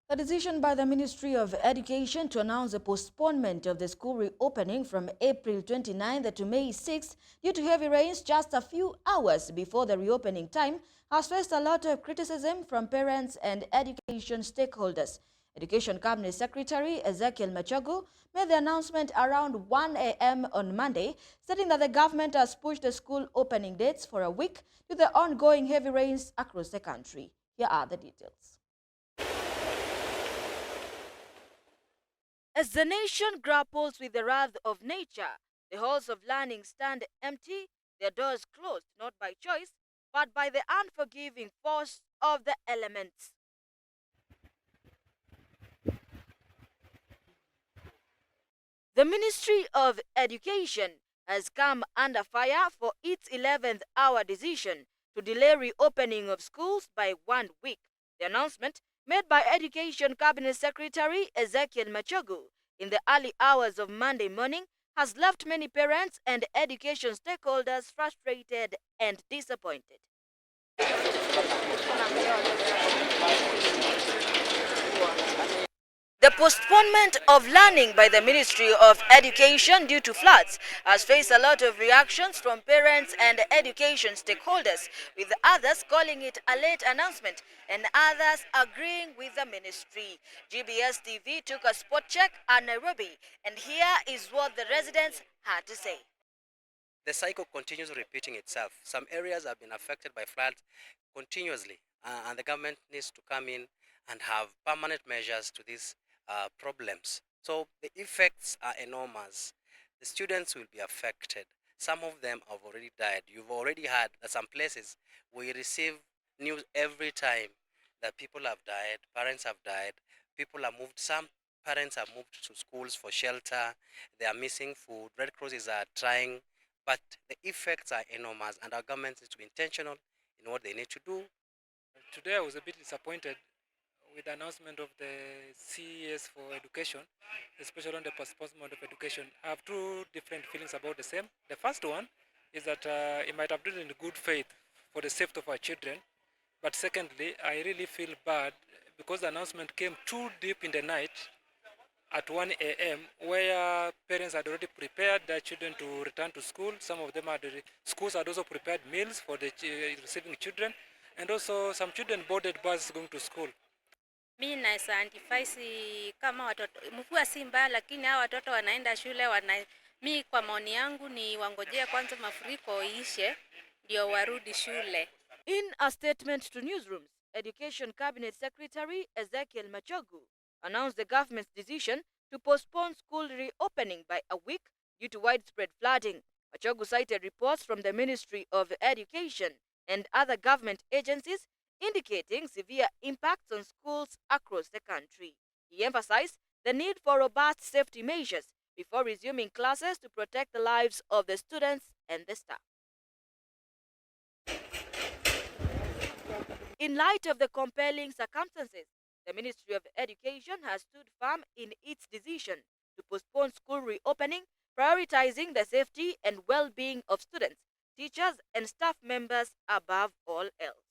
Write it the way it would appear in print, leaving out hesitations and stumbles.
The decision by the Ministry of Education to announce a postponement of the school reopening from April 29th to May 6th due to heavy rains just a few hours before the reopening time has faced a lot of criticism from parents and education stakeholders. Education Cabinet Secretary Ezekiel Machogu made the announcement around 1 a.m. on Monday, stating that the government has pushed the school opening dates for a week due to the ongoing heavy rains across the country. Here are the details. As the nation grapples with the wrath of nature, the halls of learning stand empty, their doors closed not by choice, but by the unforgiving force of the elements. The Ministry of Education has come under fire for its 11th hour decision to delay reopening of schools by 1 week. The announcement made by Education Cabinet Secretary Ezekiel Machogu in the early hours of Monday morning has left many parents and education stakeholders frustrated and disappointed. The postponement of learning by the Ministry of Education due to floods has faced a lot of reactions from parents and education stakeholders, with others calling it a late announcement and others agreeing with the ministry. GBS TV took a spot check at Nairobi, and here is what the residents had to say. The cycle continues repeating itself. Some areas have been affected by floods continuously, and the government needs to come in and have permanent measures to these problems. So the effects are enormous. The students will be affected. Some of them have already died. You've already heard that some places we receive news every time that people have died, parents have died, people are moved. Some parents have moved to schools for shelter. They are missing food. Red Crosses are trying, but the effects are enormous, and our government needs to be intentional in what they need to do. Today I was a bit disappointed with the announcement of the CES for education, especially on the postponement of education. I have two different feelings about the same. The first one is that it might have done in good faith for the safety of our children. But secondly, I really feel bad because the announcement came too deep in the night at 1 a.m. where parents had already prepared their children to return to school. Some of them schools had also prepared meals for the receiving children, and also some children boarded buses going to school. Mi naweza advise kama watoto mvua si mbaya, lakini hao watoto wanaenda shule mi kwa maoni yangu ni wangojea kwanza mafuriko iishe ndio warudi shule. In a statement to newsrooms, Education Cabinet Secretary Ezekiel Machogu announced the government's decision to postpone school reopening by a week due to widespread flooding. Machogu cited reports from the Ministry of Education and other government agencies indicating severe impacts on schools across the country. He emphasized the need for robust safety measures before resuming classes to protect the lives of the students and the staff. In light of the compelling circumstances, the Ministry of Education has stood firm in its decision to postpone school reopening, prioritizing the safety and well-being of students, teachers, and staff members above all else.